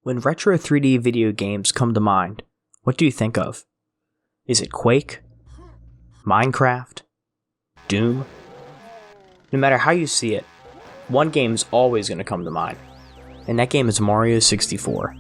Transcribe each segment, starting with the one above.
When retro 3D video games come to mind, what do you think of? Is it Quake? Minecraft? Doom? No matter how you see it, one game is always going to come to mind, and that game is Mario 64.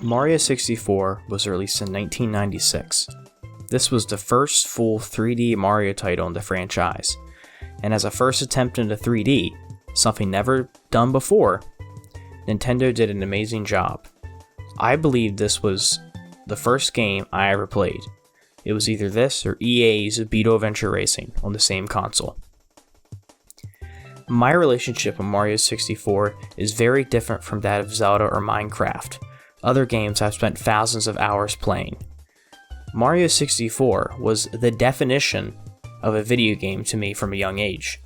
Mario 64 was released in 1996. This was the first full 3D Mario title in the franchise, and as a first attempt into 3D, something never done before, Nintendo did an amazing job. I believe this was the first game I ever played. It was either this or EA's Beetle Adventure Racing on the same console. My relationship with Mario 64 is very different from that of Zelda or Minecraft, other games I've spent thousands of hours playing. Mario 64 was the definition of a video game to me from a young age.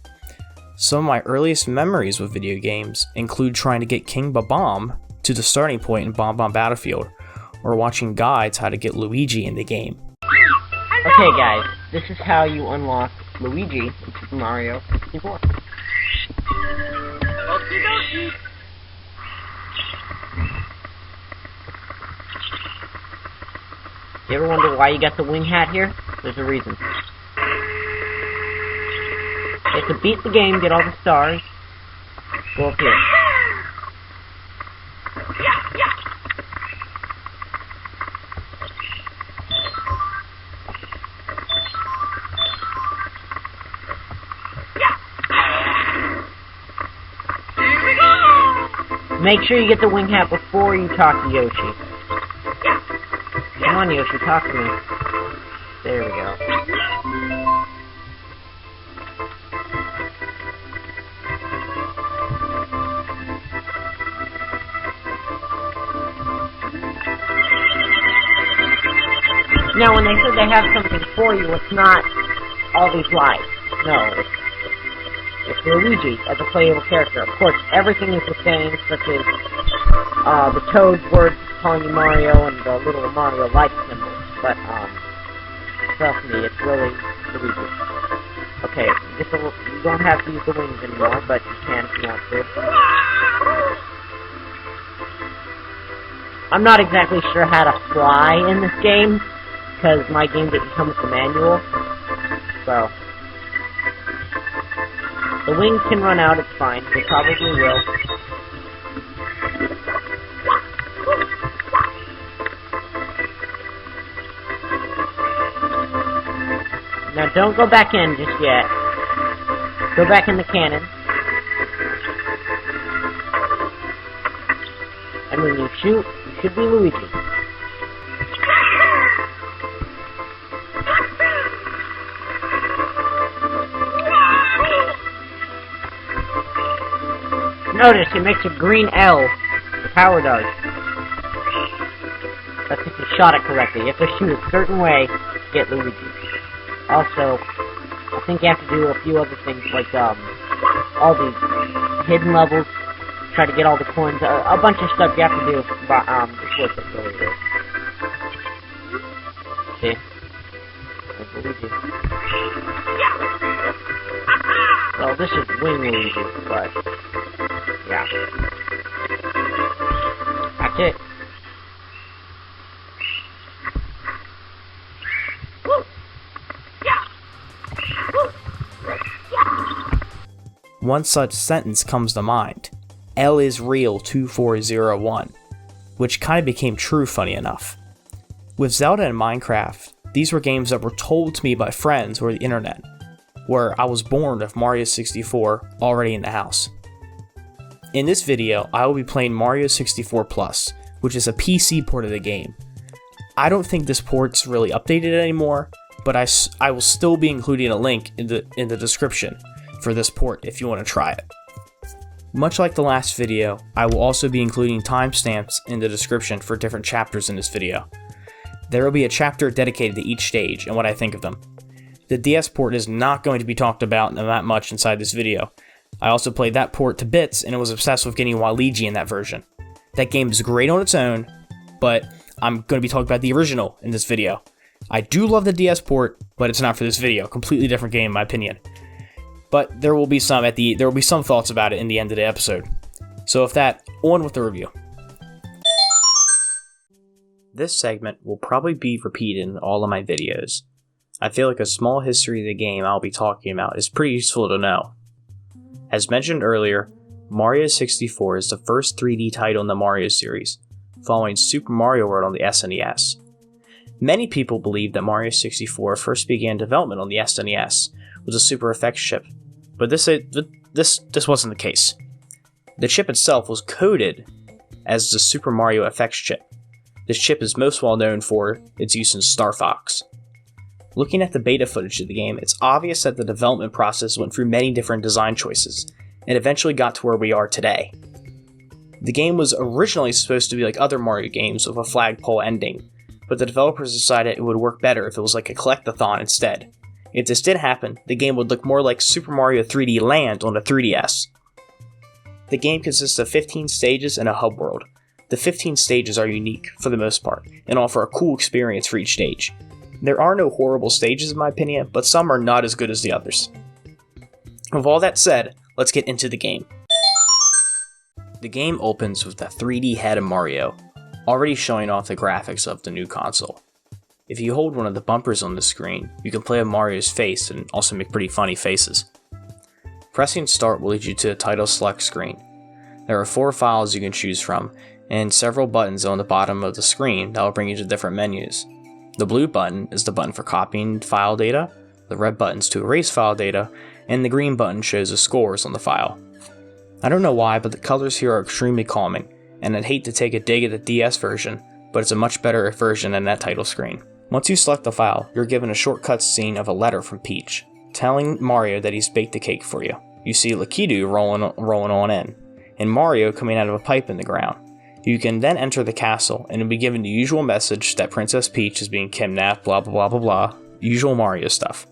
Some of my earliest memories with video games include trying to get King Bomb to the starting point in Omb Battlefield, or watching guides how to get Luigi in the game. Okay guys, this is how you unlock Luigi in Super Mario 64. You ever wonder why you got the wing hat here? There's a reason. You have to beat the game, get all the stars, go up here. Make sure you get the wing hat before you talk to Yoshi. Come on, Yoshi, talk to me. There we go. Now, when they said they have something for you, it's not all these lives. No, it's Luigi as a playable character. Of course, everything is the same, such as the Toad words calling you Mario and the little Mario light symbols, but trust me, it's really Luigi. Okay, you don't have to use the wings anymore, but you can if you want to. I'm not exactly sure how to fly in this game, because my game didn't come with the manual, so the wings can run out, it's fine, they probably will. Now don't go back in just yet. Go back in the cannon. And when you shoot, you should be Luigi. Notice it makes a green L. The power does. That's if you shot it correctly. You have to shoot a certain way to get Luigi. Also, I think you have to do a few other things, like, all these hidden levels, try to get all the coins, a bunch of stuff you have to do, but, it's worth it, really is. See? There's Luigi. Well, this is Wing Luigi, but, yeah. That's it. One such sentence comes to mind, L is real 2401, which kind of became true funny enough. With Zelda and Minecraft, these were games that were told to me by friends or the internet, where I was born with Mario 64 already in the house. In this video, I will be playing Mario 64 Plus, which is a PC port of the game. I don't think this port's really updated anymore, but I will still be including a link in the description for this port if you want to try it. Much like the last video, I will also be including timestamps in the description for different chapters in this video. There will be a chapter dedicated to each stage and what I think of them. The DS port is not going to be talked about that much inside this video. I also played that port to bits and was obsessed with getting Waluigi in that version. That game is great on its own, but I'm going to be talking about the original in this video. I do love the DS port, but it's not for this video. Completely different game in my opinion. But there will be some thoughts about it in the end of the episode. So with that, on with the review. This segment will probably be repeated in all of my videos. I feel like a small history of the game I'll be talking about is pretty useful to know. As mentioned earlier, Mario 64 is the first 3D title in the Mario series, following Super Mario World on the SNES. Many people believe that Mario 64 first began development on the SNES with a Super Effects chip, but this wasn't the case. The chip itself was coded as the Super Mario Effects chip. This chip is most well known for its use in Star Fox. Looking at the beta footage of the game, it's obvious that the development process went through many different design choices, and eventually got to where we are today. The game was originally supposed to be like other Mario games with a flagpole ending, but the developers decided it would work better if it was like a collectathon instead. If this did happen, the game would look more like Super Mario 3D Land on a 3DS. The game consists of 15 stages and a hub world. The 15 stages are unique, for the most part, and offer a cool experience for each stage. There are no horrible stages in my opinion, but some are not as good as the others. With all that said, let's get into the game. The game opens with the 3D head of Mario, already showing off the graphics of the new console. If you hold one of the bumpers on the screen, you can play with Mario's face and also make pretty funny faces. Pressing start will lead you to the title select screen. There are 4 files you can choose from, and several buttons on the bottom of the screen that will bring you to different menus. The blue button is the button for copying file data, the red button's to erase file data, and the green button shows the scores on the file. I don't know why, but the colors here are extremely calming, and I'd hate to take a dig at the DS version, but it's a much better version than that title screen. Once you select the file, you're given a short cutscene of a letter from Peach, telling Mario that he's baked a cake for you. You see Lakitu rolling on in, and Mario coming out of a pipe in the ground. You can then enter the castle, and you'll be given the usual message that Princess Peach is being kidnapped, blah blah blah blah blah, usual Mario stuff.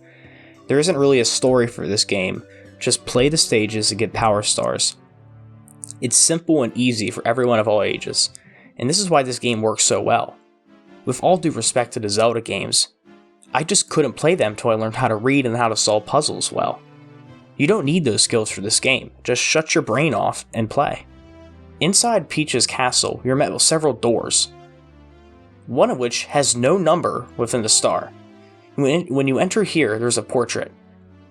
There isn't really a story for this game, just play the stages and get power stars. It's simple and easy for everyone of all ages, and this is why this game works so well. With all due respect to the Zelda games, I just couldn't play them till I learned how to read and how to solve puzzles well. You don't need those skills for this game, just shut your brain off and play. Inside Peach's castle, you're met with several doors, one of which has no number within the star. When you enter here, there's a portrait.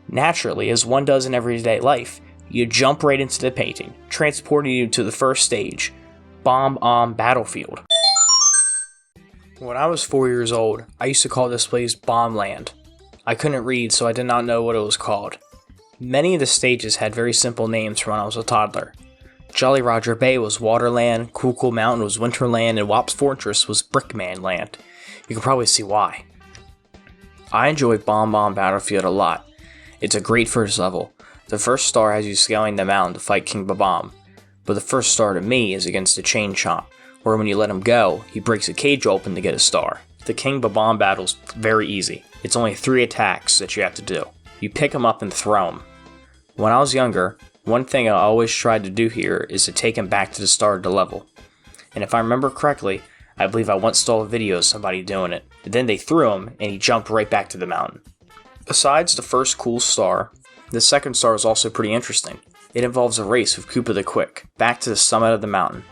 Naturally, as one does in everyday life, you jump right into the painting, transporting you to the first stage, Omb Battlefield. When I was 4 years old, I used to call this place Bombland. I couldn't read, so I did not know what it was called. Many of the stages had very simple names from when I was a toddler. Jolly Roger Bay was Waterland, Cool Mnt was Winterland, and Whomp's Fortress was Brickman Land. You can probably see why. I enjoy Omb Battlefield a lot. It's a great first level. The first star has you scaling the mountain to fight King Babam, but the first star to me is against the Chain Chomp, where when you let him go, he breaks a cage open to get a star. The King Babam battle's very easy. It's only 3 attacks that you have to do. You pick him up and throw him. When I was younger, one thing I always tried to do here is to take him back to the start of the level. And if I remember correctly, I believe I once saw a video of somebody doing it. And then they threw him, and he jumped right back to the mountain. Besides the first cool star, the second star is also pretty interesting. It involves a race with Koopa the Quick, back to the summit of the mountain.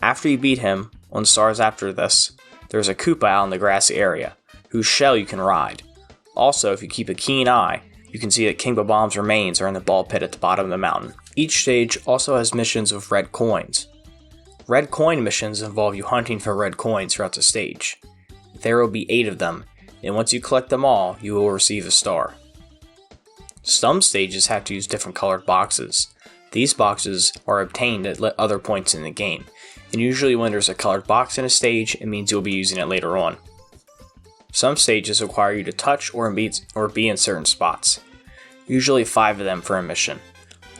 After you beat him, on stars after this, there's a Koopa out in the grassy area, whose shell you can ride. Also, if you keep a keen eye, you can see that King Babam's remains are in the ball pit at the bottom of the mountain. Each stage also has missions with red coins. Red coin missions involve you hunting for red coins throughout the stage. There will be 8 of them, and once you collect them all, you will receive a star. Some stages have to use different colored boxes. These boxes are obtained at other points in the game, and usually when there's a colored box in a stage, it means you'll be using it later on. Some stages require you to touch or be in certain spots, usually 5 of them for a mission.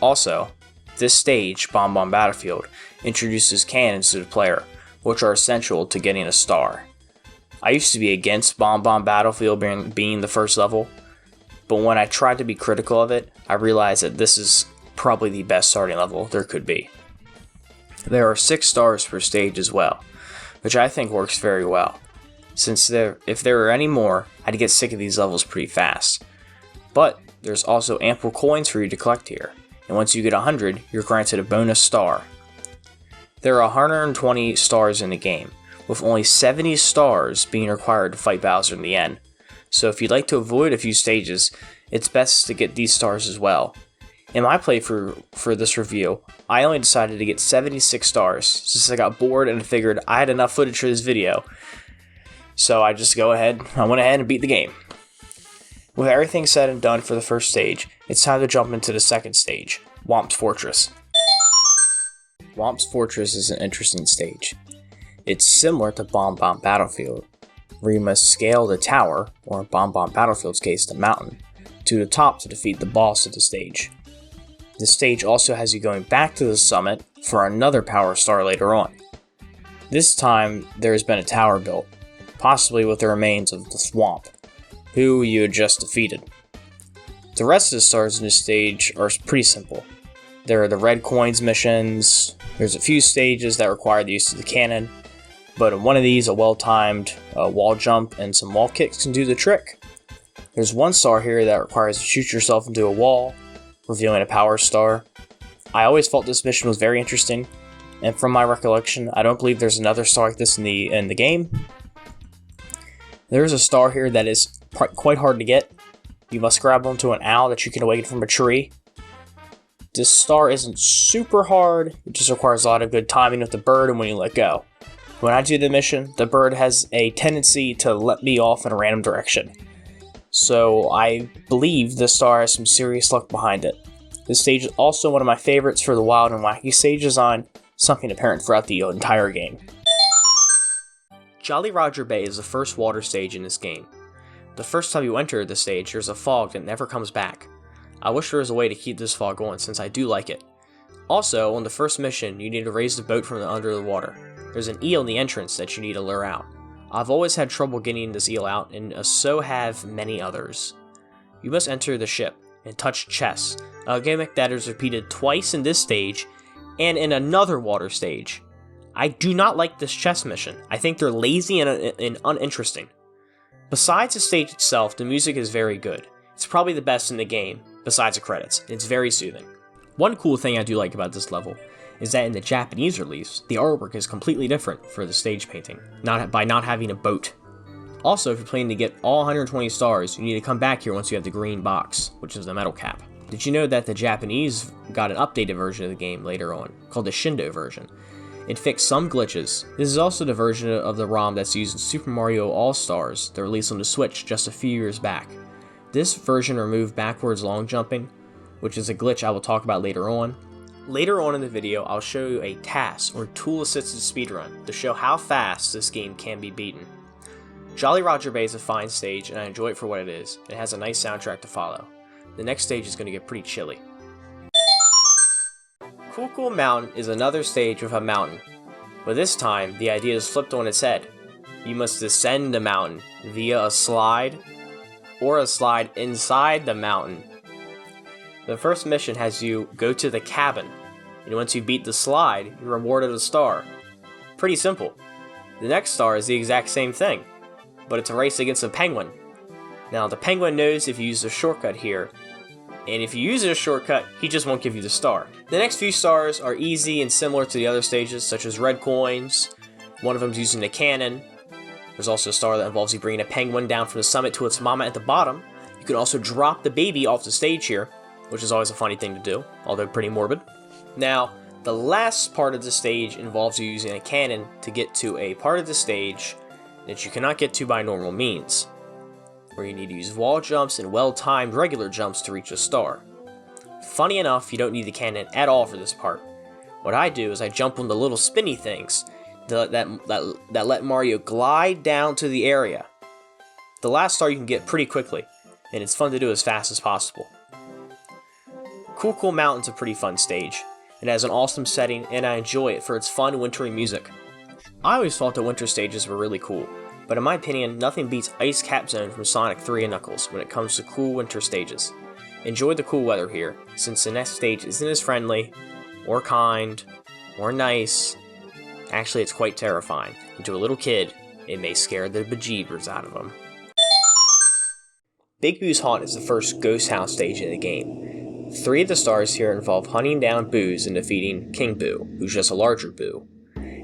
Also, this stage, Omb Battlefield, introduces cannons to the player, which are essential to getting a star. I used to be against Omb Battlefield being the first level, but when I tried to be critical of it, I realized that this is probably the best starting level there could be. There are 6 stars per stage as well, which I think works very well, since if there were any more, I'd get sick of these levels pretty fast. But there's also ample coins for you to collect here, and once you get 100, you're granted a bonus star. There are 120 stars in the game, with only 70 stars being required to fight Bowser in the end. So if you'd like to avoid a few stages, it's best to get these stars as well. In my playthrough for this review, I only decided to get 76 stars, since I got bored and figured I had enough footage for this video. So I went ahead and beat the game. With everything said and done for the first stage, it's time to jump into the second stage, Whomp's Fortress. Whomp's Fortress is an interesting stage. It's similar to Omb Battlefield, where you must scale the tower, or in Omb Battlefield's case the mountain, to the top to defeat the boss of the stage. This stage also has you going back to the summit for another power star later on. This time there has been a tower built, possibly with the remains of the Whomp, who you had just defeated. The rest of the stars in this stage are pretty simple. There are the red coins missions, there's a few stages that require the use of the cannon, but in one of these, a well-timed wall jump and some wall kicks can do the trick. There's one star here that requires to shoot yourself into a wall, revealing a power star. I always felt this mission was very interesting, and from my recollection, I don't believe there's another star like this in the game. There's a star here that is quite hard to get. You must grab onto an owl that you can awaken from a tree. This star isn't super hard, it just requires a lot of good timing with the bird and when you let go. When I do the mission, the bird has a tendency to let me off in a random direction. So I believe this star has some serious luck behind it. This stage is also one of my favorites for the wild and wacky stage design, something apparent throughout the entire game. Jolly Roger Bay is the first water stage in this game. The first time you enter the stage, there's a fog that never comes back. I wish there was a way to keep this fog going since I do like it. Also, on the first mission, you need to raise the boat from under the water. There's an eel in the entrance that you need to lure out. I've always had trouble getting this eel out, and so have many others. You must enter the ship and touch chests, a gimmick that is repeated twice in this stage and in another water stage. I do not like this chest mission. I think they're lazy and uninteresting. Besides the stage itself, the music is very good. It's probably the best in the game, besides the credits. It's very soothing. One cool thing I do like about this level is that in the Japanese release, the artwork is completely different for the stage painting, by not having a boat. Also, if you're planning to get all 120 stars, you need to come back here once you have the green box, which is the metal cap. Did you know that the Japanese got an updated version of the game later on, called the Shindo version? It fixed some glitches. This is also the version of the ROM that's used in Super Mario All-Stars that released on the Switch just a few years back. This version removed backwards long jumping, which is a glitch I will talk about later on. Later on in the video, I'll show you a task or tool-assisted speedrun to show how fast this game can be beaten. Jolly Roger Bay is a fine stage, and I enjoy it for what it is. It has a nice soundtrack to follow. The next stage is going to get pretty chilly. Cool Mnt is another stage with a mountain, but this time the idea is flipped on its head. You must descend the mountain via a slide, or a slide inside the mountain. The first mission has you go to the cabin, and once you beat the slide, you're rewarded a star. Pretty simple. The next star is the exact same thing, but it's a race against a penguin. Now the penguin knows if you use the shortcut here, and if you use a shortcut, he just won't give you the star. The next few stars are easy and similar to the other stages, such as red coins. One of them's using a cannon. There's also a star that involves you bringing a penguin down from the summit to its mama at the bottom. You can also drop the baby off the stage here, which is always a funny thing to do, although pretty morbid. Now, the last part of the stage involves you using a cannon to get to a part of the stage that you cannot get to by normal means, where you need to use wall jumps and well-timed regular jumps to reach a star. Funny enough, you don't need the cannon at all for this part. What I do is I jump on the little spinny things that let Mario glide down to the area. The last star you can get pretty quickly, and it's fun to do as fast as possible. Cool Mnt's a pretty fun stage. It has an awesome setting, and I enjoy it for its fun, wintry music. I always thought the winter stages were really cool. but in my opinion, nothing beats Ice Cap Zone from Sonic 3 and Knuckles when it comes to cool winter stages. Enjoy the cool weather here, since the next stage isn't as friendly, or kind, or nice. Actually, it's quite terrifying, and to a little kid, it may scare the bejeebers out of them. Big Boo's Haunt is the first ghost house stage in the game. 3 of the stars here involve hunting down Boos and defeating King Boo, who's just a larger Boo.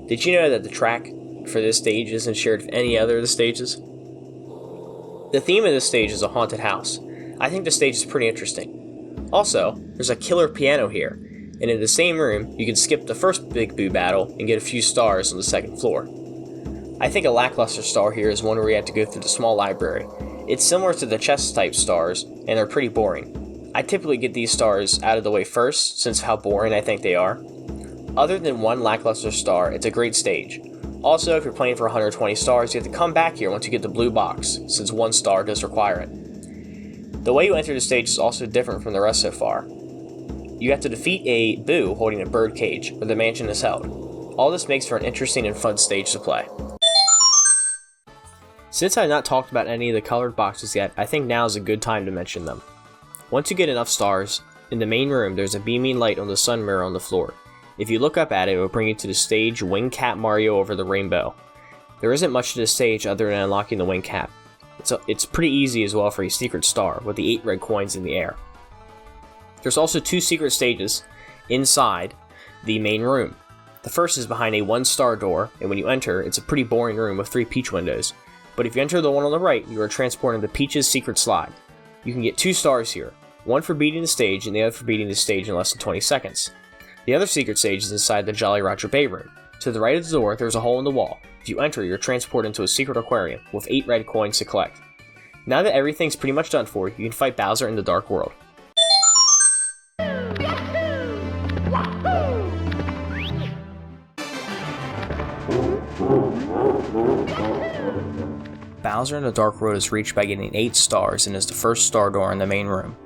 Did you know that the track for this stage isn't shared with any other of the stages? The theme of this stage is a haunted house. I think the stage is pretty interesting. Also, there's a killer piano here, and in the same room, you can skip the first Big Boo battle and get a few stars on the second floor. I think a lackluster star here is one where you have to go through the small library. It's similar to the chess type stars, and they're pretty boring. I typically get these stars out of the way first, since of how boring I think they are. Other than one lackluster star, it's a great stage. Also, if you're playing for 120 stars, you have to come back here once you get the blue box, since 1 star does require it. The way you enter the stage is also different from the rest so far. You have to defeat a Boo holding a bird cage, where the mansion is held. All this makes for an interesting and fun stage to play. Since I have not talked about any of the colored boxes yet, I think now is a good time to mention them. Once you get enough stars, in the main room there's a beaming light on the sun mirror on the floor. If you look up at it, it will bring you to the stage Wing Cap Mario over the Rainbow. There isn't much to this stage other than unlocking the Wing Cap. It's pretty easy as well for a secret star, with the 8 red coins in the air. There's also 2 secret stages inside the main room. The first is behind a 1-star door, and when you enter, it's a pretty boring room with 3 Peach windows. But if you enter the one on the right, you are transported to Peach's secret slide. You can get 2 stars here, one for beating the stage and the other for beating the stage in less than 20 seconds. The other secret stage is inside the Jolly Roger Bay room. To the right of the door, there's a hole in the wall. If you enter, you're transported into a secret aquarium with 8 red coins to collect. Now that everything's pretty much done for you, you can fight Bowser in the Dark World. Bowser in the Dark World is reached by getting 8 stars and is the first star door in the main room.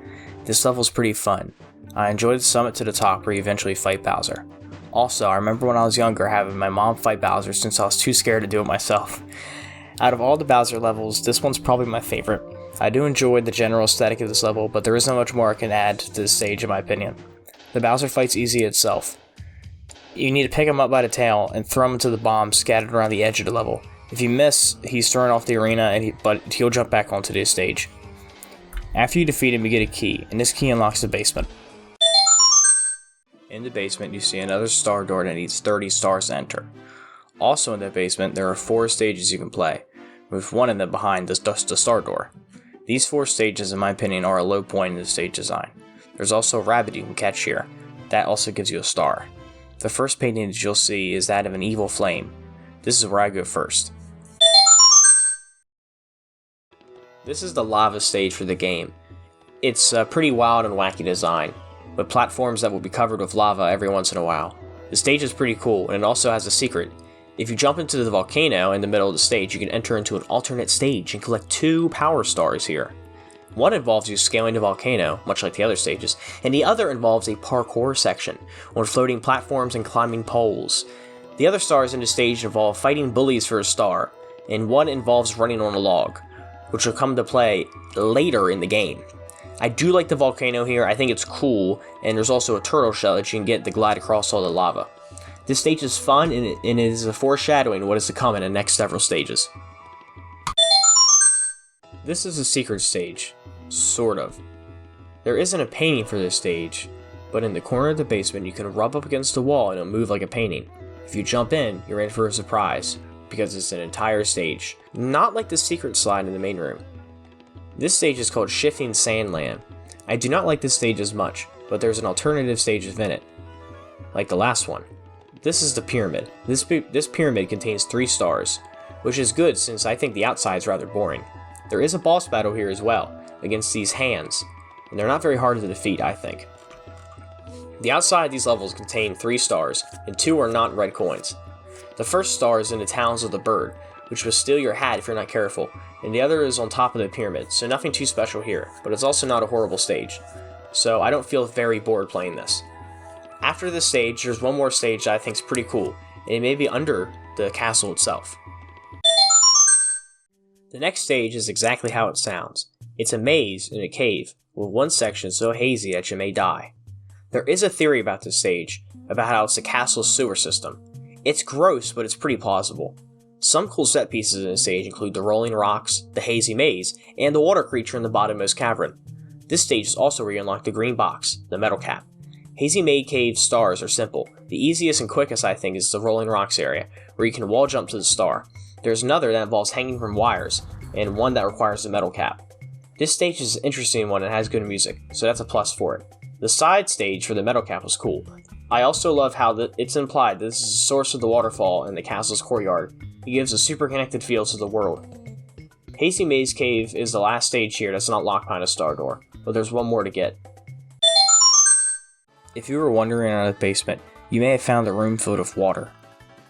This level is pretty fun. I enjoyed the summit to the top where you eventually fight Bowser. Also, I remember when I was younger having my mom fight Bowser since I was too scared to do it myself. Out of all the Bowser levels, this one's probably my favorite. I do enjoy the general aesthetic of this level, but there isn't much more I can add to this stage in my opinion. The Bowser fight's easy itself. You need to pick him up by the tail and throw him into the bombs scattered around the edge of the level. If you miss, he's thrown off the arena, but he'll jump back onto the stage. After you defeat him, you get a key, and this key unlocks the basement. In the basement, you see another star door that needs 30 stars to enter. Also in the basement, there are 4 stages you can play, with one of them behind the star door. These 4 stages, in my opinion, are a low point in the stage design. There's also a rabbit you can catch here. That also gives you a star. The first painting that you'll see is that of an evil flame. This is where I go first. This is the lava stage for the game. It's a pretty wild and wacky design, with platforms that will be covered with lava every once in a while. The stage is pretty cool, and it also has a secret. If you jump into the volcano in the middle of the stage, you can enter into an alternate stage and collect 2 power stars here. One involves you scaling the volcano, much like the other stages, and the other involves a parkour section, on floating platforms and climbing poles. The other stars in the stage involve fighting bullies for a star, and one involves running on a log, which will come to play later in the game. I do like the volcano here, I think it's cool, and there's also a turtle shell that you can get to glide across all the lava. This stage is fun, and it is a foreshadowing of what is to come in the next several stages. This is a secret stage. Sort of. There isn't a painting for this stage, but in the corner of the basement you can rub up against the wall and it'll move like a painting. If you jump in, you're in for a surprise, because it's an entire stage, not like the secret slide in the main room. This stage is called Shifting Sandland. I do not like this stage as much, but there's an alternative stage within it, like the last one. This is the pyramid. This pyramid contains 3 stars, which is good since I think the outside is rather boring. There is a boss battle here as well, against these hands, and they're not very hard to defeat, I think. The outside of these levels contain 3 stars, and 2 are not red coins. The first star is in the talons of the bird, which will steal your hat if you're not careful, and the other is on top of the pyramid, so nothing too special here, but it's also not a horrible stage, so I don't feel very bored playing this. After this stage, there's one more stage that I think is pretty cool, and it may be under the castle itself. The next stage is exactly how it sounds. It's a maze in a cave, with one section so hazy that you may die. There is a theory about this stage, about how it's a castle sewer system. It's gross, but it's pretty plausible. Some cool set pieces in the stage include the rolling rocks, the hazy maze, and the water creature in the bottommost cavern. This stage is also where you unlock the green box, the metal cap. Hazy Maze Cave stars are simple. The easiest and quickest, I think, is the rolling rocks area, where you can wall jump to the star. There's another that involves hanging from wires, and one that requires the metal cap. This stage is an interesting one and has good music, so that's a plus for it. The side stage for the metal cap was cool. I also love how it's implied that this is the source of the waterfall in the castle's courtyard. It gives a super connected feel to the world. Hazy Maze Cave is the last stage here that's not locked behind a star door, but there's one more to get. If you were wandering around the basement, you may have found a room filled with water,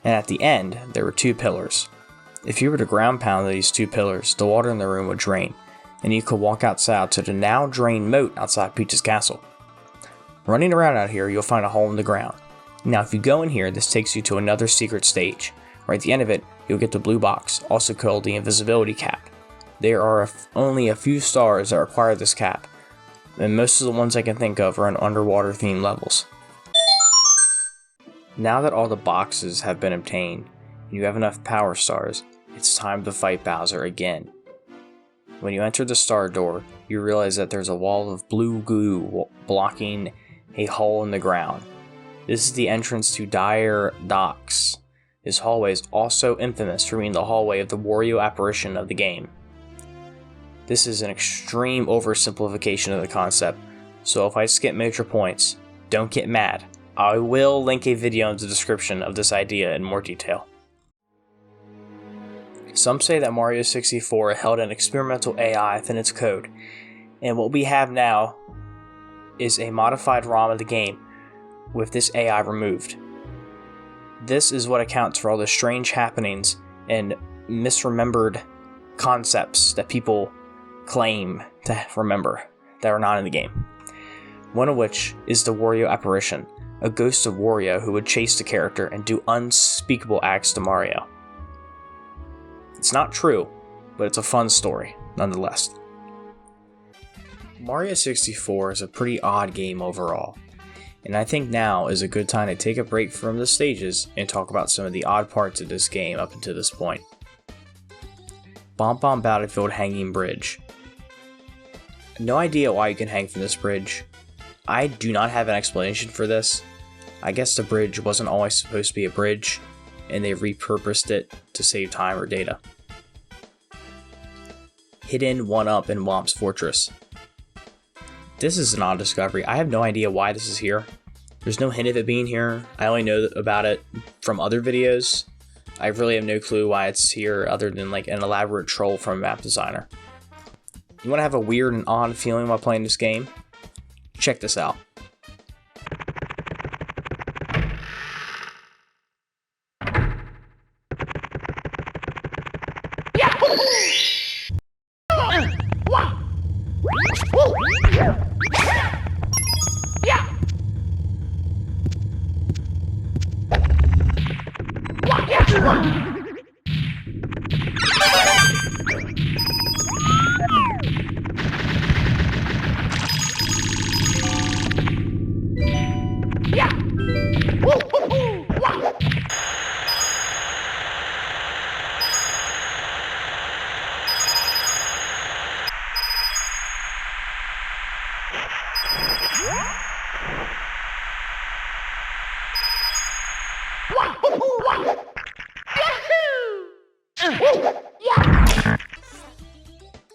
and at the end, there were two pillars. If you were to ground pound these two pillars, the water in the room would drain, and you could walk outside to the now drained moat outside Peach's castle. Running around out here, you'll find a hole in the ground. Now if you go in here, this takes you to another secret stage. Right at the end of it, you'll get the blue box, also called the invisibility cap. There are only a few stars that require this cap, and most of the ones I can think of are in underwater themed levels. Now that all the boxes have been obtained, and you have enough power stars, it's time to fight Bowser again. When you enter the star door, you realize that there's a wall of blue goo blocking a hole in the ground. This is the entrance to Dire Docks. This hallway is also infamous for being the hallway of the Wario apparition of the game. This is an extreme oversimplification of the concept, so if I skip major points, don't get mad. I will link a video in the description of this idea in more detail. Some say that Mario 64 held an experimental AI within its code, and what we have now is a modified ROM of the game with this AI removed. This is what accounts for all the strange happenings and misremembered concepts that people claim to remember that are not in the game. One of which is the Wario apparition, a ghost of Wario who would chase the character and do unspeakable acts to Mario. It's not true, but it's a fun story, nonetheless. Mario 64 is a pretty odd game overall, and I think now is a good time to take a break from the stages and talk about some of the odd parts of this game up until this point. Omb Battlefield Hanging Bridge. No idea why you can hang from this bridge. I do not have an explanation for this. I guess the bridge wasn't always supposed to be a bridge, and they repurposed it to save time or data. Hidden 1-up in Whomp's Fortress. This is an odd discovery. I have no idea why this is here. There's no hint of it being here. I only know about it from other videos. I really have no clue why it's here other than like an elaborate troll from a map designer. You want to have a weird and odd feeling while playing this game? Check this out.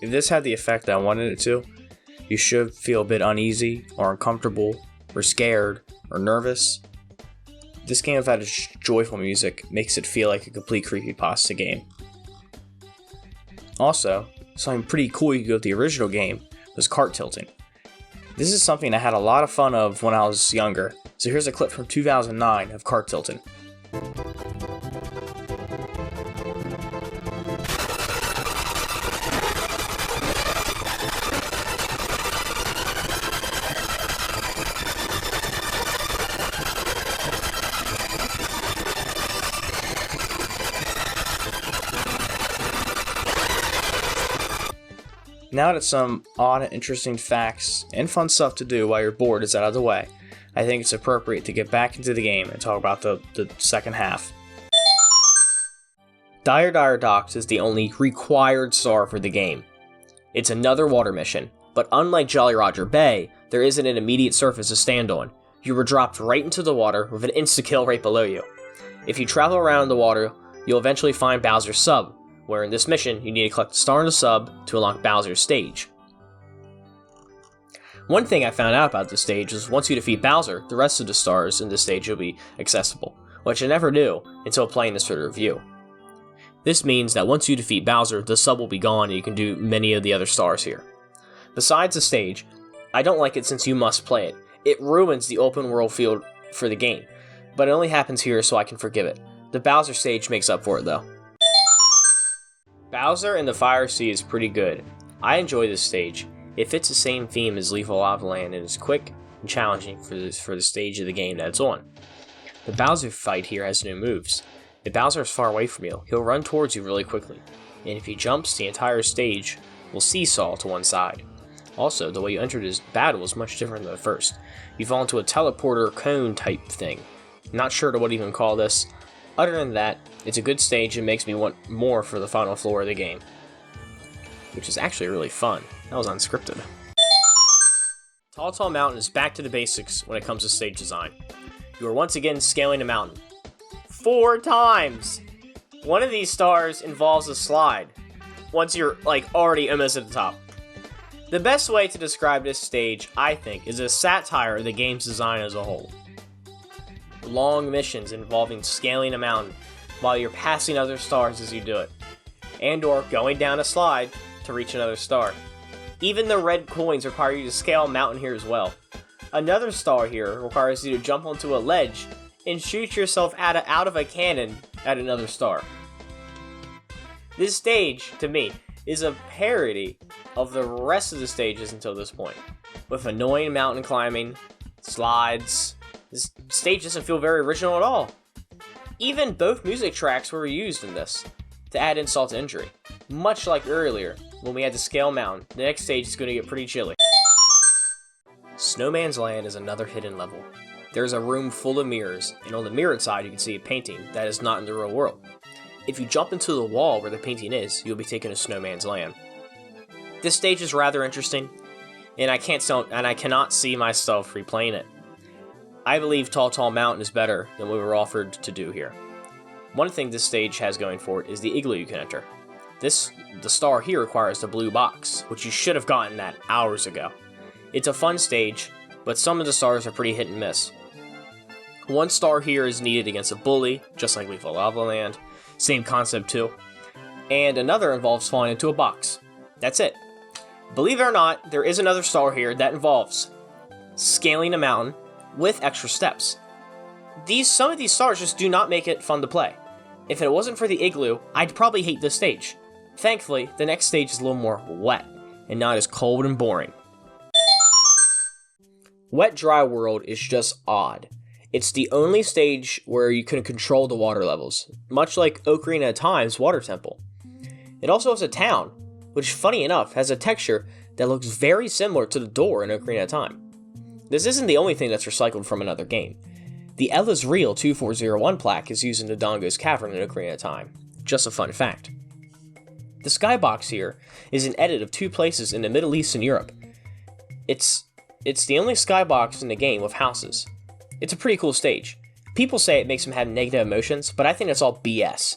If this had the effect I wanted it to, you should feel a bit uneasy or uncomfortable or scared or nervous. This game, without its joyful music, makes it feel like a complete creepypasta game. Also, something pretty cool you could do with the original game was kart tilting. This is something I had a lot of fun of when I was younger, so here's a clip from 2009 of kart tilting. Now that some odd and interesting facts and fun stuff to do while you're bored is out of the way, I think it's appropriate to get back into the game and talk about the second half. Dire Docks is the only required star for the game. It's another water mission, but unlike Jolly Roger Bay, there isn't an immediate surface to stand on. You were dropped right into the water with an insta-kill right below you. If you travel around the water, you'll eventually find Bowser's sub, where in this mission, you need to collect a star in the sub to unlock Bowser's stage. One thing I found out about this stage is once you defeat Bowser, the rest of the stars in this stage will be accessible, which I never knew until playing this for the review. This means that once you defeat Bowser, the sub will be gone and you can do many of the other stars here. Besides the stage, I don't like it since you must play it. It ruins the open world feel for the game, but it only happens here so I can forgive it. The Bowser stage makes up for it though. Bowser in the Fire Sea is pretty good. I enjoy this stage. It fits the same theme as Lethal Lava Land and is quick and challenging for the stage of the game that it's on. The Bowser fight here has no moves. If Bowser is far away from you, he'll run towards you really quickly, and if he jumps, the entire stage will seesaw to one side. Also, the way you enter this battle is much different than the first. You fall into a teleporter cone type thing. Not sure to what to even call this. Other than that, it's a good stage and makes me want more for the final floor of the game, which is actually really fun. That was unscripted. Tall Mnt is back to the basics when it comes to stage design. You are once again scaling a mountain. 4 times! One of these stars involves a slide, once you're already almost at the top. The best way to describe this stage, I think, is a satire of the game's design as a whole. Long missions involving scaling a mountain while you're passing other stars as you do it, and or going down a slide to reach another star. Even the red coins require you to scale a mountain here as well. Another star here requires you to jump onto a ledge and shoot yourself out of a cannon at another star. This stage, to me, is a parody of the rest of the stages until this point, with annoying mountain climbing, slides. This stage doesn't feel very original at all. Even both music tracks were used in this, to add insult to injury. Much like earlier, when we had to scale mountain, the next stage is going to get pretty chilly. Snowman's Land is another hidden level. There's a room full of mirrors, and on the mirrored side you can see a painting that is not in the real world. If you jump into the wall where the painting is, you'll be taken to Snowman's Land. This stage is rather interesting, and I cannot see myself replaying it. I believe Tall Mnt is better than what we were offered to do here. One thing this stage has going for it is the igloo you can enter. The star here requires the blue box, which you should have gotten that hours ago. It's a fun stage, but some of the stars are pretty hit and miss. One star here is needed against a bully, just like Lethal Lava Land. Same concept too. And another involves falling into a box. That's it. Believe it or not, there is another star here that involves scaling a mountain with extra steps. Some of these stars just do not make it fun to play. If it wasn't for the igloo, I'd probably hate this stage. Thankfully, the next stage is a little more wet, and not as cold and boring. Wet Dry World is just odd. It's the only stage where you can control the water levels, much like Ocarina of Time's Water Temple. It also has a town, which, funny enough, has a texture that looks very similar to the door in Ocarina of Time. This isn't the only thing that's recycled from another game. The Ella's Real 2401 plaque is used in the Dongo's Cavern in Ocarina of Time. Just a fun fact. The skybox here is an edit of 2 places in the Middle East and Europe. It's the only skybox in the game with houses. It's a pretty cool stage. People say it makes them have negative emotions, but I think that's all BS.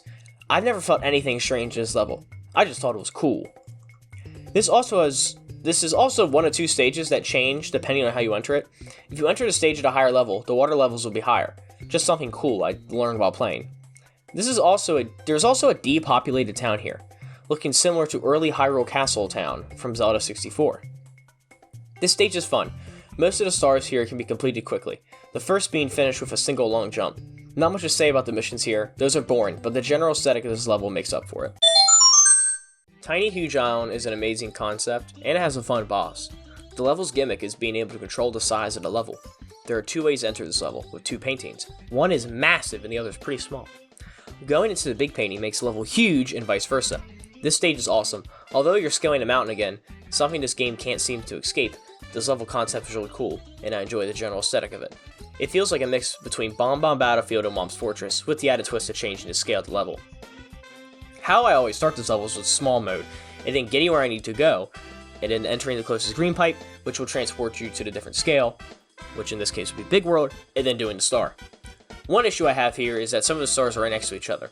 I've never felt anything strange in this level. I just thought it was cool. This is also one of 2 stages that change depending on how you enter it. If you enter the stage at a higher level, the water levels will be higher. Just something cool I learned while playing. There's also a depopulated town here, looking similar to early Hyrule Castle town from Zelda 64. This stage is fun. Most of the stars here can be completed quickly, the first being finished with a single long jump. Not much to say about the missions here, those are boring, but the general aesthetic of this level makes up for it. Tiny Huge Island is an amazing concept, and it has a fun boss. The level's gimmick is being able to control the size of the level. There are 2 ways to enter this level, with 2 paintings. One is massive and the other is pretty small. Going into the big painting makes the level huge and vice versa. This stage is awesome. Although you're scaling a mountain again, Something this game can't seem to escape, this level concept is really cool, and I enjoy the general aesthetic of it. It feels like a mix between Omb Battlefield and Whomp's Fortress, with the added twist of changing the scale of the level. How I always start these levels with small mode, and then getting where I need to go, and then entering the closest green pipe, which will transport you to the different scale, which in this case would be Big World, and then doing the star. One issue I have here is that some of the stars are right next to each other,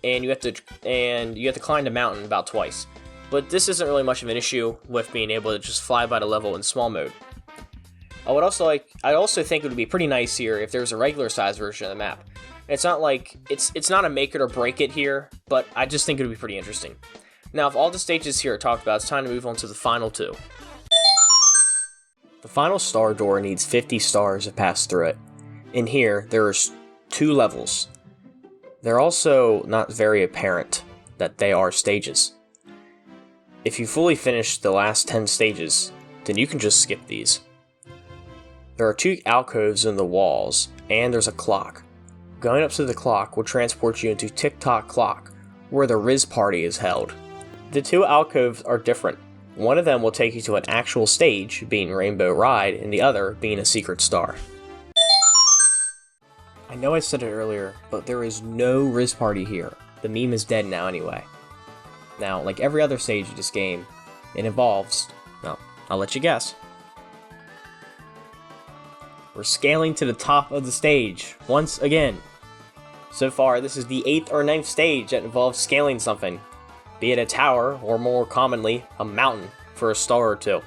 and you have to climb the mountain about twice. But this isn't really much of an issue with being able to just fly by the level in small mode. I also think it would be pretty nice here if there was a regular size version of the map. It's not like it's not a make it or break it here, but I just think it would be pretty interesting. Now, if all the stages here are talked about, it's time to move on to the final two. The final star door needs 50 stars to pass through it. In here, there are 2 levels. They're also not very apparent that they are stages. If you fully finish the last 10 stages, then you can just skip these. There are 2 alcoves in the walls, and there's a clock. Going up to the clock will transport you into Tock Clock, where the Riz party is held. The 2 alcoves are different. One of them will take you to an actual stage, being Rainbow Ride, and the other being a secret star. I know I said it earlier, but there is no Riz party here. The meme is dead now anyway. Now, like every other stage of this game, it involves, well, I'll let you guess. We're scaling to the top of the stage, once again. So far, this is the 8th or 9th stage that involves scaling something, be it a tower, or more commonly, a mountain, for a star or 2.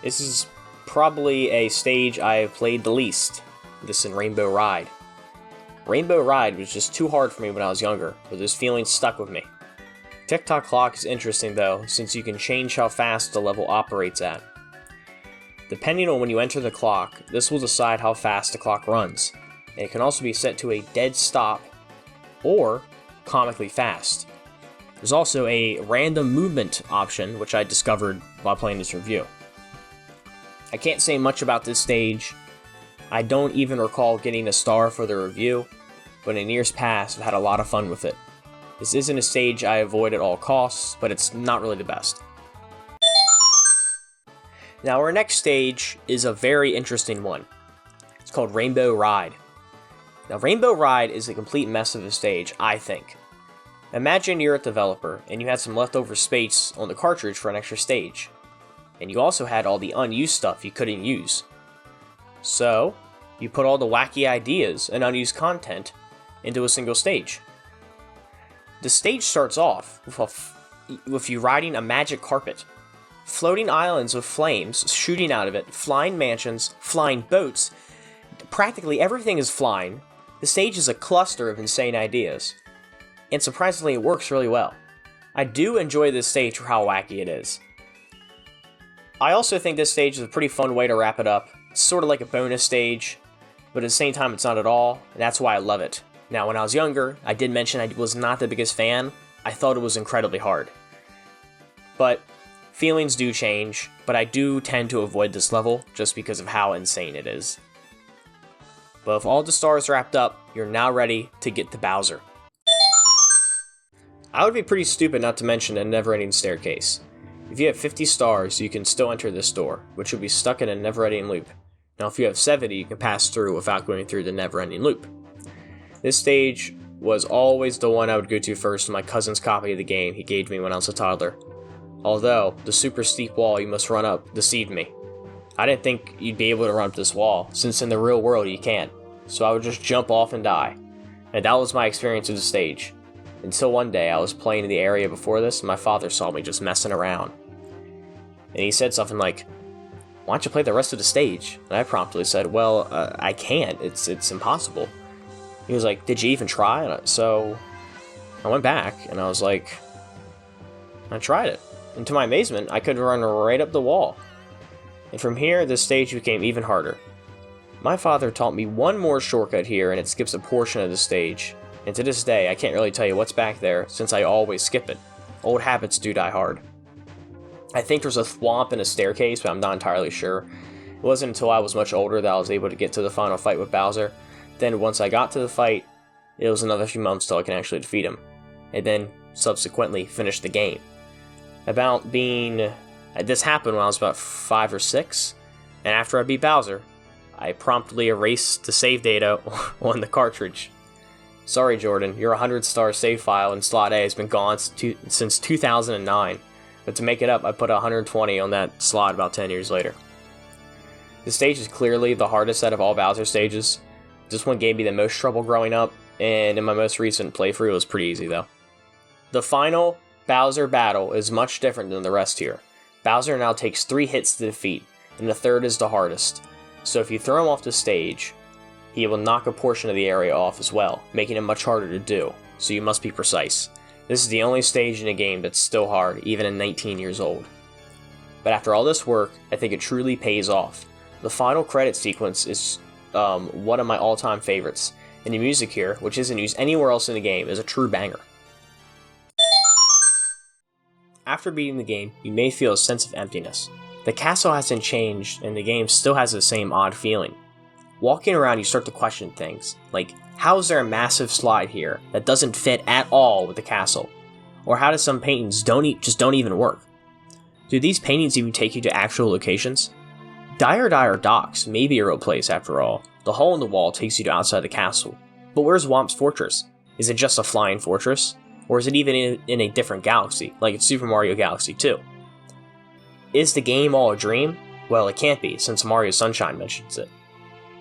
This is probably a stage I have played the least, this and Rainbow Ride. Rainbow Ride was just too hard for me when I was younger, but this feeling stuck with me. Tock Clock is interesting though, since you can change how fast the level operates at. Depending on when you enter the clock, this will decide how fast the clock runs, and it can also be set to a dead stop, or comically fast. There's also a random movement option, which I discovered while playing this review. I can't say much about this stage. I don't even recall getting a star for the review, but in years past I've had a lot of fun with it. This isn't a stage I avoid at all costs, but it's not really the best. Now our next stage is a very interesting one. It's called Rainbow Ride. Now Rainbow Ride is a complete mess of a stage, I think. Imagine you're a developer and you had some leftover space on the cartridge for an extra stage. And you also had all the unused stuff you couldn't use. So, you put all the wacky ideas and unused content into a single stage. The stage starts off with you riding a magic carpet. Floating islands with flames shooting out of it, flying mansions, flying boats. Practically everything is flying. The stage is a cluster of insane ideas. And surprisingly, it works really well. I do enjoy this stage for how wacky it is. I also think this stage is a pretty fun way to wrap it up. It's sort of like a bonus stage, but at the same time it's not at all, and that's why I love it. Now, when I was younger, I did mention I was not the biggest fan. I thought it was incredibly hard. But feelings do change, but I do tend to avoid this level just because of how insane it is. But with all the stars wrapped up, you're now ready to get to Bowser. I would be pretty stupid not to mention a never-ending staircase. If you have 50 stars, you can still enter this door, which will be stuck in a never-ending loop. Now if you have 70, you can pass through without going through the never-ending loop. This stage was always the one I would go to first in my cousin's copy of the game he gave me when I was a toddler. Although, the super steep wall you must run up deceived me. I didn't think you'd be able to run up this wall, since in the real world you can't. So I would just jump off and die. And that was my experience of the stage. Until one day I was playing in the area before this and my father saw me just messing around. And he said something like, "Why don't you play the rest of the stage?" And I promptly said, "Well, I can't. It's impossible." He was like, "Did you even try?" So I went back and I was like, I tried it. And to my amazement, I could run right up the wall. And from here, this stage became even harder. My father taught me one more shortcut here, and it skips a portion of the stage. And to this day, I can't really tell you what's back there, since I always skip it. Old habits do die hard. I think there's a Whomp and a staircase, but I'm not entirely sure. It wasn't until I was much older that I was able to get to the final fight with Bowser. Then once I got to the fight, it was another few months till I can actually defeat him. And then, subsequently, finish the game. about being... This happened when I was about 5 or 6, and after I beat Bowser, I promptly erased the save data on the cartridge. Sorry, Jordan, your 100-star save file in slot A has been gone since 2009, but to make it up, I put 120 on that slot about 10 years later. This stage is clearly the hardest out of all Bowser stages. This one gave me the most trouble growing up, and in my most recent playthrough, it was pretty easy though. The final Bowser battle is much different than the rest here. Bowser now takes 3 hits to defeat, and the third is the hardest. So if you throw him off the stage, he will knock a portion of the area off as well, making it much harder to do, so you must be precise. This is the only stage in a game that's still hard, even at 19 years old. But after all this work, I think it truly pays off. The final credit sequence is one of my all-time favorites, and the music here, which isn't used anywhere else in the game, is a true banger. After beating the game, you may feel a sense of emptiness. The castle hasn't changed, and the game still has the same odd feeling. Walking around, you start to question things, like, how is there a massive slide here that doesn't fit at all with the castle? Or how do some paintings just don't even work? Do these paintings even take you to actual locations? Dire Docks may be a real place after all. The hole in the wall takes you to outside the castle. But where's Whomp's fortress? Is it just a flying fortress? Or is it even in a different galaxy, like it's Super Mario Galaxy 2? Is the game all a dream? Well, it can't be, since Mario Sunshine mentions it.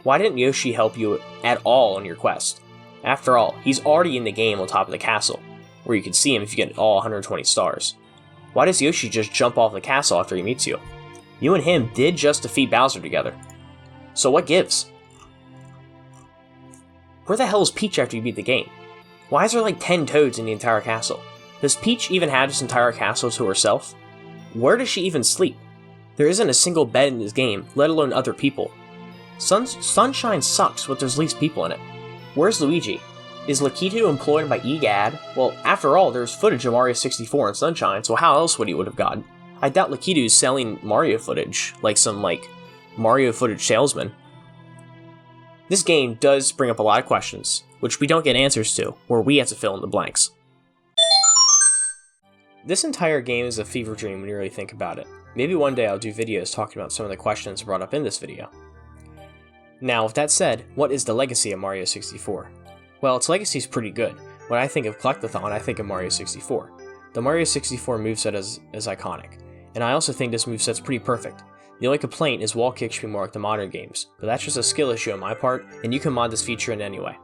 Why didn't Yoshi help you at all on your quest? After all, he's already in the game on top of the castle, where you can see him if you get all 120 stars. Why does Yoshi just jump off the castle after he meets you? You and him did just defeat Bowser together. So what gives? Where the hell is Peach after you beat the game? Why is there like 10 toads in the entire castle? Does Peach even have this entire castle to herself? Where does she even sleep? There isn't a single bed in this game, let alone other people. Sunshine sucks, but there's least people in it. Where's Luigi? Is Lakitu employed by EGAD? Well, after all, there's footage of Mario 64 in Sunshine, so how else would he would have gotten? I doubt Lakitu's selling Mario footage, like some, Mario footage salesman. This game does bring up a lot of questions, which we don't get answers to, where we have to fill in the blanks. This entire game is a fever dream when you really think about it. Maybe one day I'll do videos talking about some of the questions brought up in this video. Now, with that said, what is the legacy of Mario 64? Well, its legacy is pretty good. When I think of Collectathon, I think of Mario 64. The Mario 64 moveset is iconic, and I also think this moveset's pretty perfect. The only complaint is wall kicks should be more like the modern games, but that's just a skill issue on my part, and you can mod this feature in any way.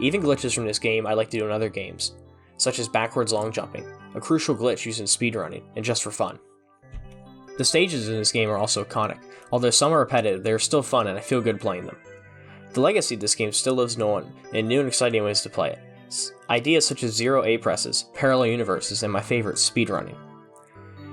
Even glitches from this game I like to do in other games, such as backwards long jumping, a crucial glitch used in speedrunning, and just for fun. The stages in this game are also iconic. Although some are repetitive, they are still fun and I feel good playing them. The legacy of this game still lives on in new and exciting ways to play it. Ideas such as zero A presses, parallel universes, and my favorite, speedrunning.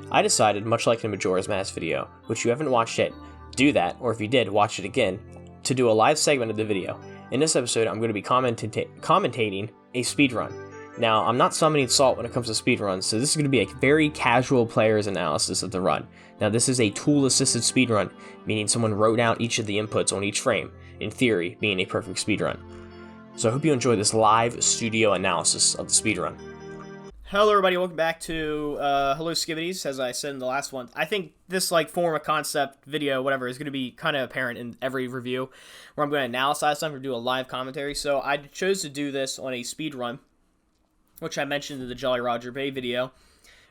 I decided, much like in Majora's Mask video, which you haven't watched yet, do that, or if you did, watch it again, to do a live segment of the video. In this episode, I'm going to be commentating a speedrun. Now, I'm not summoning salt when it comes to speedruns, so this is going to be a very casual player's analysis of the run. Now, this is a tool-assisted speedrun, meaning someone wrote out each of the inputs on each frame, in theory, being a perfect speedrun. So I hope you enjoy this live studio analysis of the speedrun. Hello everybody, welcome back to Hello Skibbities, as I said in the last one. I think this form of concept, video, whatever, is going to be kind of apparent in every review, where I'm going to analyze something or do a live commentary. So I chose to do this on a speedrun, which I mentioned in the Jolly Roger Bay video,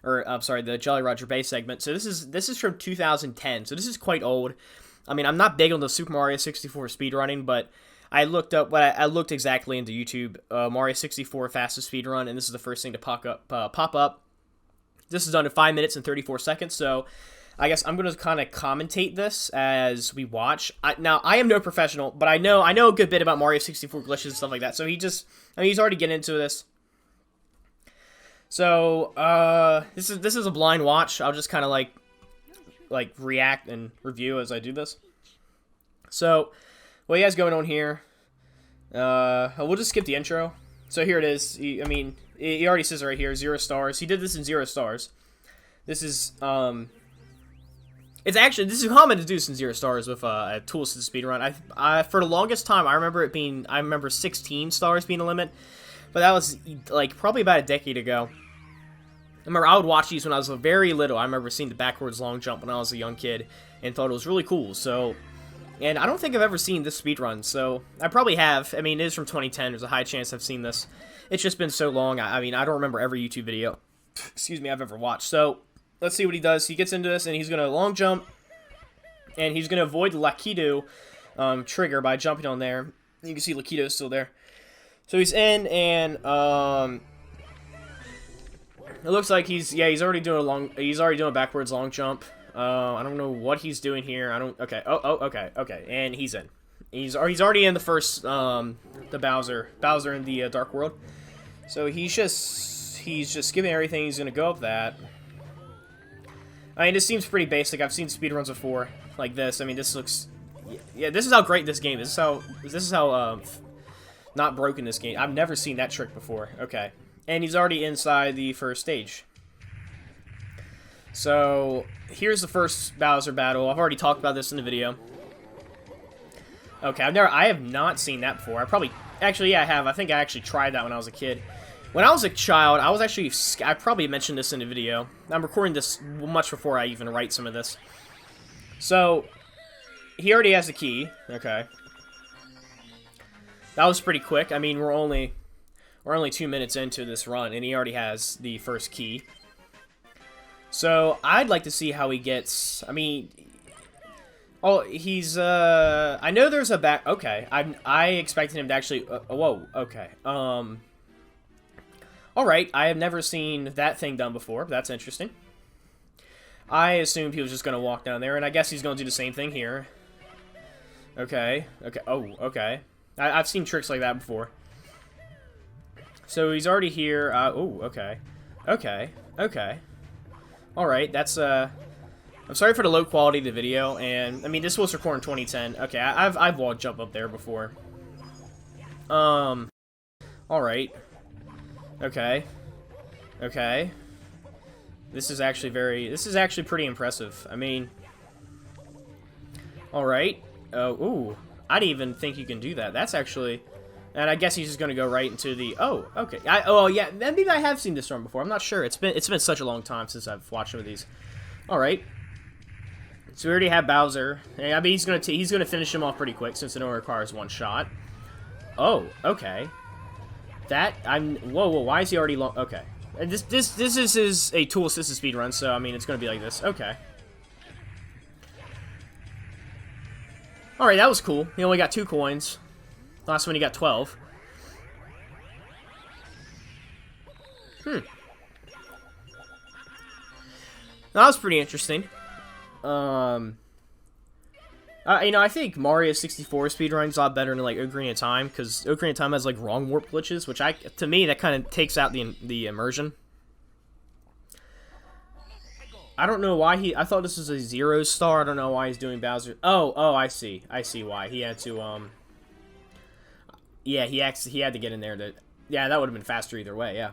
or I'm sorry, the Jolly Roger Bay segment. So this is from 2010, so this is quite old. I mean, I'm not big on the Super Mario 64 speedrunning, but I looked up I looked exactly into YouTube, Mario 64 fastest speedrun, and this is the first thing to pop up. This is done in 5 minutes and 34 seconds, so I guess I'm going to kind of commentate this as we watch. Now, I am no professional, but I know a good bit about Mario 64 glitches and stuff like that, so he's already getting into this. So, this is a blind watch. I'll just kind of like react and review as I do this. So, what he has going on here, we'll just skip the intro. So here it is. He already says it right here, 0 stars. He did this in 0 stars. This is, this is common to do this in 0 stars with a tool-assisted speedrun. For the longest time, I remember 16 stars being the limit. But that was, probably about a decade ago. remember I would watch these when I was very little. I remember seeing the backwards long jump when I was a young kid and thought it was really cool. So, and I don't think I've ever seen this speedrun, so I probably have. I mean, it is from 2010. There's a high chance I've seen this. It's just been so long. I mean, I don't remember every YouTube video, excuse me, I've ever watched. So, let's see what he does. He gets into this, and he's going to long jump, and he's going to avoid the Lakido trigger by jumping on there. You can see Lakido's still there. So he's in, and it looks like he's already doing a backwards long jump. I don't know what he's doing here. Okay. Okay. And he's in. He's already in the first the Bowser in the Dark World. So he's just giving everything. He's gonna go up that. I mean, this seems pretty basic. I've seen speedruns before like this. I mean, this looks, yeah. This is how great this game is. This is how not broken this game. I've never seen that trick before. Okay, and he's already inside the first stage. So here's the first Bowser battle. I've already talked about this in the video. Okay, I have not seen that before. Actually, yeah, I have. I think I actually tried that when I was a kid. When I was a child, I probably mentioned this in the video. I'm recording this much before I even write some of this. So, he already has the key. Okay. That was pretty quick. I mean, we're only 2 minutes into this run, and he already has the first key. So, I'd like to see how he gets, I mean, oh, he's, I know there's a back, okay, I expected him to actually, whoa, okay, alright, I have never seen that thing done before, that's interesting. I assumed he was just gonna walk down there, and I guess he's gonna do the same thing here. Okay, okay, I've seen tricks like that before. So he's already here, okay. Alright, that's, I'm sorry for the low quality of the video, and, I mean, this was recorded in 2010. Okay, I've wall jump up there before. Alright. Okay. This is actually pretty impressive. I mean, alright. Ooh, I didn't even think you can do that. That's actually, and I guess he's just gonna go right into the, okay. Yeah, maybe I have seen this run before. I'm not sure. It's been such a long time since I've watched some of these. Alright. So we already have Bowser. And, I mean, he's gonna finish him off pretty quick since it only requires one shot. Oh, okay. Whoa, why is he already long? Okay. And this is a tool-assisted speedrun, so, I mean, it's gonna be like this. Okay. Alright, that was cool. He only got 2 coins. Last one he got 12. That was pretty interesting. You know, I think Mario 64 speedrun's a lot better than, like, Ocarina of Time, because Ocarina of Time has, like, wrong warp glitches, which, to me, that kind of takes out the immersion. I don't know why I thought this was a 0 star. I don't know why he's doing Bowser. Oh, I see why. He had to, yeah, he had to get in there yeah, that would have been faster either way, yeah.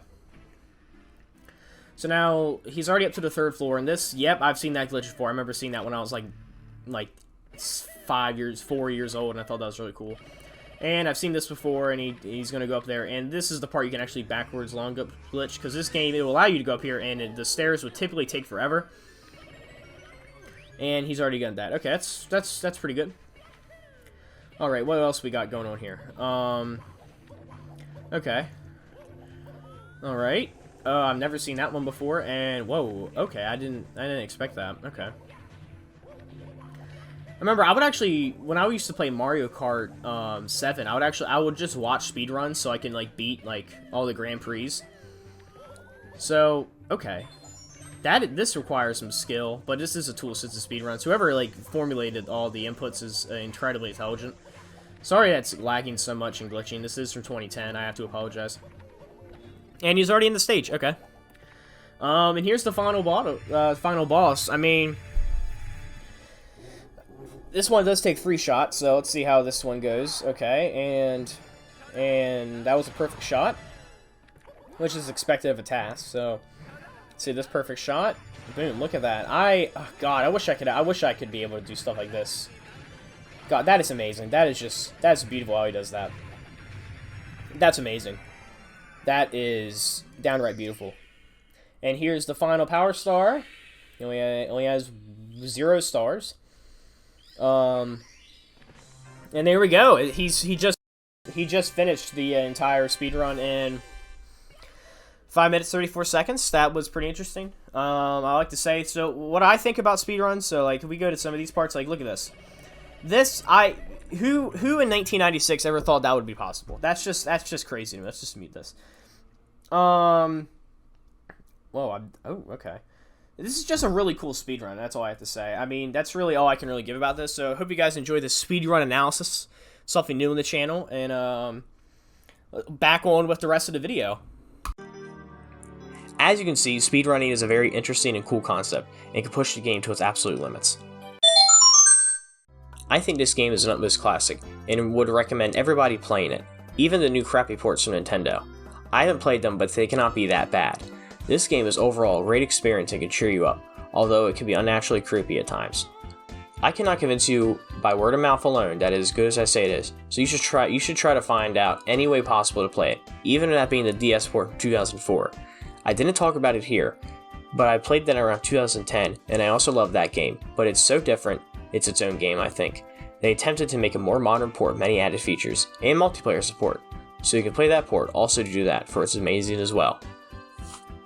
So now, he's already up to the 3rd floor, and this, yep, I've seen that glitch before. I remember seeing that when I was, like 4 years old, and I thought that was really cool. And I've seen this before, and he's going to go up there, and this is the part you can actually backwards long up glitch, because this game, it will allow you to go up here, and the stairs would typically take forever. And he's already done that. Okay, that's pretty good. Alright, what else we got going on here? Okay. Alright. I've never seen that one before, and whoa, okay, I didn't expect that. Okay. I remember I would actually, when I used to play Mario Kart 7, I would just watch speedruns so I can, like, beat, like, all the Grand Prix. So, okay. This requires some skill, but this is a tool-assisted speedrun. So whoever, like, formulated all the inputs is incredibly intelligent. Sorry that's lagging so much and glitching. This is from 2010. I have to apologize. And he's already in the stage. Okay. And here's the final boss. I mean, this one does take 3 shots, so let's see how this one goes. Okay, and that was a perfect shot, which is expected of a task. So, let's see this perfect shot. Boom! Look at that. Oh God, I wish I could be able to do stuff like this. God, that is amazing. That's beautiful how he does that. That's amazing. That is downright beautiful. And here's the final power star. He only has 0 stars. And there we go. He just finished the entire speedrun in 5 minutes 34 seconds. That was pretty interesting. I like to say, so what I think about speedruns, so like if we go to some of these parts, like look at this. Who in 1996 ever thought that would be possible? That's just crazy to me. Let's just mute this. Whoa, okay. This is just a really cool speedrun, that's all I have to say. I mean, that's really all I can really give about this, so I hope you guys enjoy this speedrun analysis. Something new in the channel, and back on with the rest of the video. As you can see, speedrunning is a very interesting and cool concept, and can push the game to its absolute limits. I think this game is an utmost classic, and would recommend everybody playing it, even the new crappy ports from Nintendo. I haven't played them, but they cannot be that bad. This game is overall a great experience and can cheer you up, although it can be unnaturally creepy at times. I cannot convince you by word of mouth alone that it is as good as I say it is, so you should try to find out any way possible to play it, even that being the DS port from 2004. I didn't talk about it here, but I played that around 2010, and I also love that game, but it's so different, it's its own game, I think. They attempted to make a more modern port with many added features, and multiplayer support, so you can play that port, also do that, for it's amazing as well.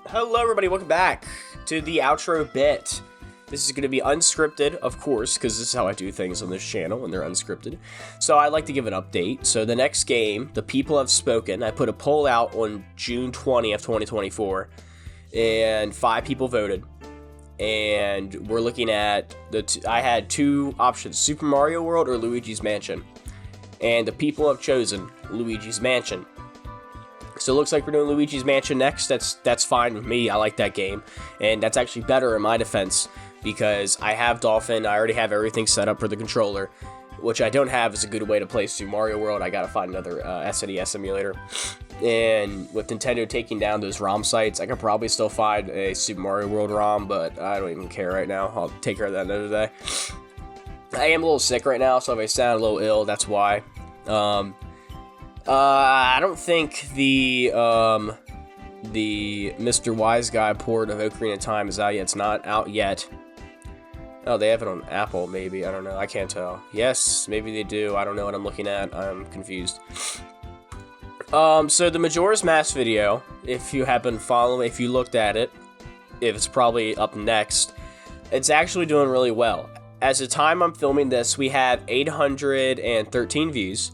Hello everybody, welcome back to the outro bit. This is going to be unscripted, of course, because this is how I do things on this channel when they're unscripted. So I'd like to give an update. So the next game, The People Have Spoken. I put a poll out on June 20th, 2024, and 5 people voted. And we're looking at, I had 2 options, Super Mario World or Luigi's Mansion. And the people have chosen Luigi's Mansion. So it looks like we're doing Luigi's Mansion next. That's fine with me. I like that game. And that's actually better in my defense, because I have Dolphin, I already have everything set up for the controller, which I don't have is a good way to play Super Mario World. I gotta find another SNES emulator. And with Nintendo taking down those ROM sites, I could probably still find a Super Mario World ROM, but I don't even care right now. I'll take care of that another day. I am a little sick right now, so if I sound a little ill, that's why. I don't think the Mr. Wise Guy port of Ocarina of Time is out yet. It's not out yet. Oh, they have it on Apple, maybe. I don't know. I can't tell. Yes, maybe they do. I don't know what I'm looking at. I'm confused. So the Majora's Mask video, if you have been following, if you looked at it, if it's probably up next, it's actually doing really well. As the time I'm filming this, we have 813 views,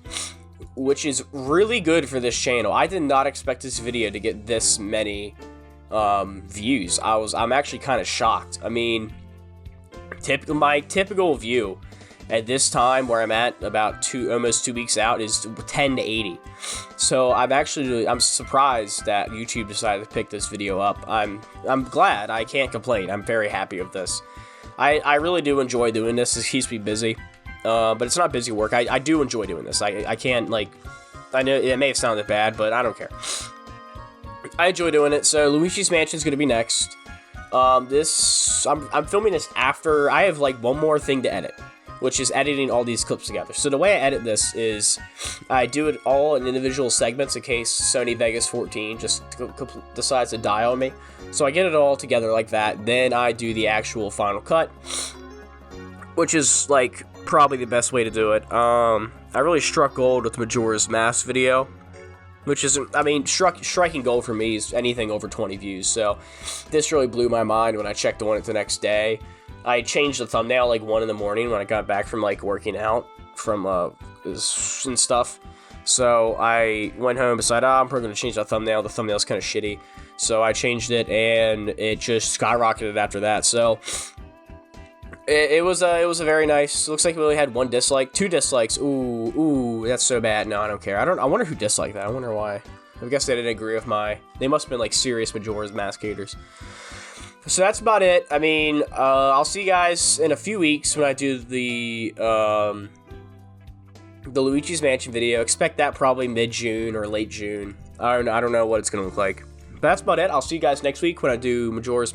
which is really good for this channel. I did not expect this video to get this many views. I'm actually kind of shocked. I mean, my typical view at this time where I'm at, about almost 2 weeks out, is 10 to 80. So I'm surprised that YouTube decided to pick this video up. I'm glad. I can't complain. I'm very happy with this. I really do enjoy doing this. This keeps me busy. But it's not busy work. I do enjoy doing this. I can't, like, I know it may have sounded bad, but I don't care. I enjoy doing it. So Luigi's Mansion is going to be next. I'm filming this after, I have like one more thing to edit, which is editing all these clips together. So the way I edit this is, I do it all in individual segments in case Sony Vegas 14 just decides to die on me. So I get it all together like that. Then I do the actual final cut, which is like probably the best way to do it. I really struck gold with the Majora's Mask video, which is, I mean, striking gold for me is anything over 20 views. So this really blew my mind when I checked on it the next day. I changed the thumbnail like 1 in the morning when I got back from like working out from and stuff. So I went home and decided, I'm probably going to change the thumbnail. The thumbnail's kind of shitty. So I changed it, and it just skyrocketed after that. So it was a very nice. Looks like we only had 1 dislike, 2 dislikes. Ooh, that's so bad. No, I don't care. I wonder who disliked that. I wonder why. I guess they didn't agree with they must have been like serious Majora's Mask haters. So that's about it. I mean, I'll see you guys in a few weeks when I do the Luigi's Mansion video. Expect that probably mid-June or late June. I don't know what it's gonna look like. But that's about it. I'll see you guys next week when I do Luigi's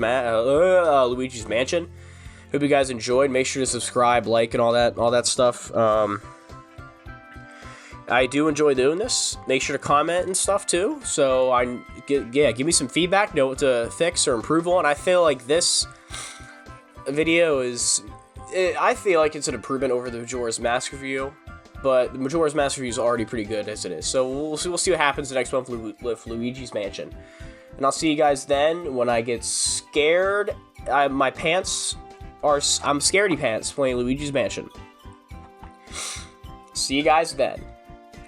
Mansion. Hope you guys enjoyed. Make sure to subscribe, like, and all that stuff. I do enjoy doing this. Make sure to comment and stuff too. So give me some feedback. Know what to fix or improve on. I feel like this video I feel like it's an improvement over the Majora's Mask review, but the Majora's Mask review is already pretty good as it is. So we'll see what happens the next month with Luigi's Mansion. And I'll see you guys then when I get scared. I'm scaredy pants playing Luigi's Mansion. See you guys then.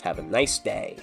Have a nice day.